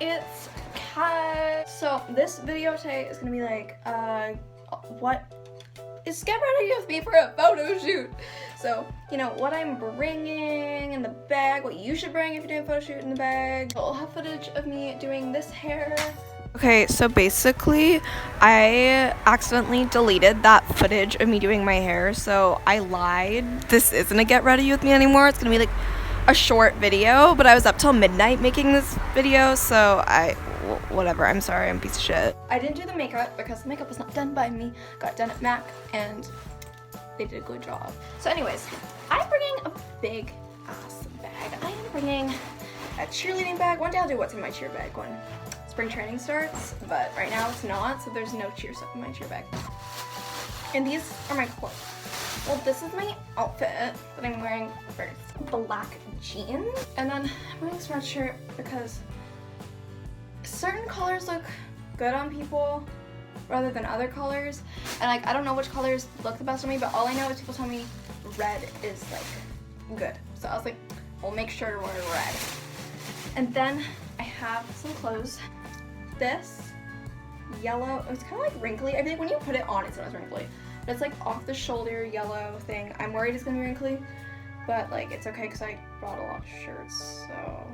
it's Kat. So this video today is gonna be like, what is get ready with me for a photo shoot. So, you know, what I'm bringing in the bag, what you should bring if you're doing a photo shoot in the bag. I'll have footage of me doing this hair. Okay, so basically, I accidentally deleted that footage of me doing my hair, so I lied. This isn't a get ready with me anymore. It's gonna be like a short video, but I was up till midnight making this video, so whatever, I'm sorry, I'm a piece of shit. I didn't do the makeup because the makeup was not done by me. Got done at MAC, and they did a good job. So anyways, I'm bringing a big ass bag. I am bringing a cheerleading bag. One day I'll do what's in my cheer bag when spring training starts, but right now it's not, so there's no cheer stuff in my cheer bag. And these are my clothes. Well, this is my outfit that I'm wearing first. Black jeans, and then I'm wearing a sweatshirt because certain colors look good on people rather than other colors, and like I don't know which colors look the best on me, but all I know is people tell me red is like good, so I was like, we'll make sure to wear red. And then I have some clothes. This yellow, it's kind of like wrinkly. I feel like when you put it on, it's not as wrinkly, but it's like off the shoulder yellow thing. I'm worried it's gonna be wrinkly, but like it's okay because I brought a lot of shirts. So,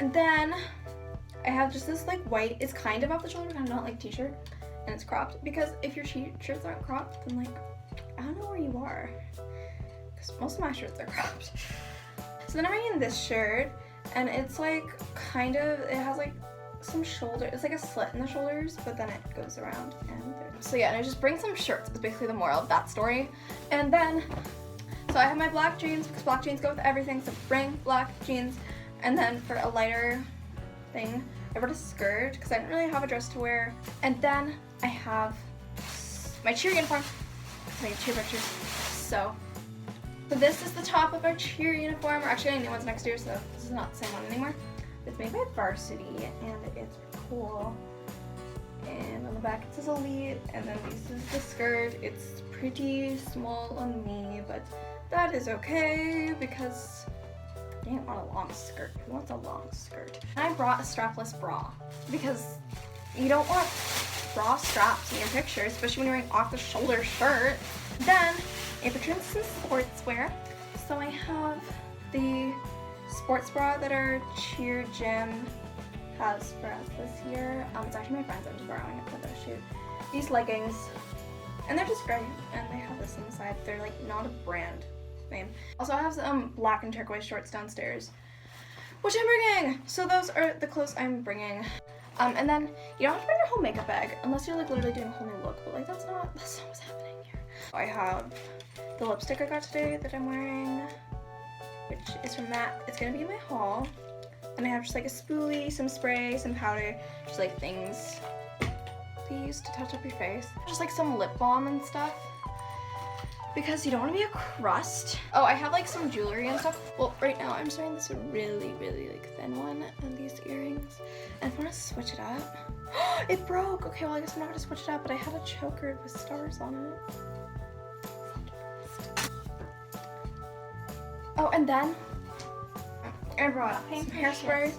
and then I have just this like white, it's kind of off the shoulder, kind of not like t-shirt, and it's cropped, because if your shirts aren't cropped, then like I don't know where you are, because most of my shirts are cropped. So then I'm wearing this shirt, and it's like kind of, it has like some shoulder, it's like a slit in the shoulders, but then it goes around, and so yeah, and I just bring some shirts is basically the moral of that story. And then so I have my black jeans because black jeans go with everything, so bring black jeans. And then for a lighter thing, I brought a skirt because I didn't really have a dress to wear. And then I have my cheer uniform, my cheer pictures. So this is the top of our cheer uniform. We're actually getting new ones next year, so this is not the same one anymore. It's made by Varsity, and it's cool. And on the back it says Elite, and then this is the skirt. It's pretty small on me, but that is okay because I didn't want a long skirt. Who wants a long skirt? And I brought a strapless bra because you don't want bra straps in your picture, especially when you're wearing off-the-shoulder shirt. Then I pictured some sportswear. So I have the sports bra that our cheer gym has for us this year. It's actually my friend's, I'm just borrowing it for the shoot. These leggings, and they're just great, and they have this on the side. They're like not a brand name. Also I have some black and turquoise shorts downstairs, which I'm bringing. So those are the clothes I'm bringing. And then you don't have to bring your whole makeup bag unless you're like literally doing a whole new look, but like that's not what's happening here. I have the lipstick I got today that I'm wearing, which is from MAC. It's gonna be in my haul. And I have just like a spoolie, some spray, some powder, just like things they use to touch up your face. Just like some lip balm and stuff, because you don't want to be a crust. Oh, I have like some jewelry and stuff. Well, right now I'm just wearing this really like thin one and these earrings. And if I want to switch it up, it broke. Okay, well I guess I'm not gonna switch it up, but I had a choker with stars on it. Oh, and then I brought some hairspray,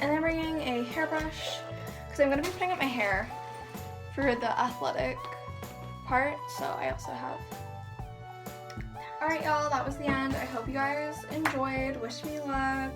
and I'm bringing a hairbrush because I'm going to be putting up my hair for the athletic part, so I also have. Alright y'all, that was the end. I hope you guys enjoyed. Wish me luck.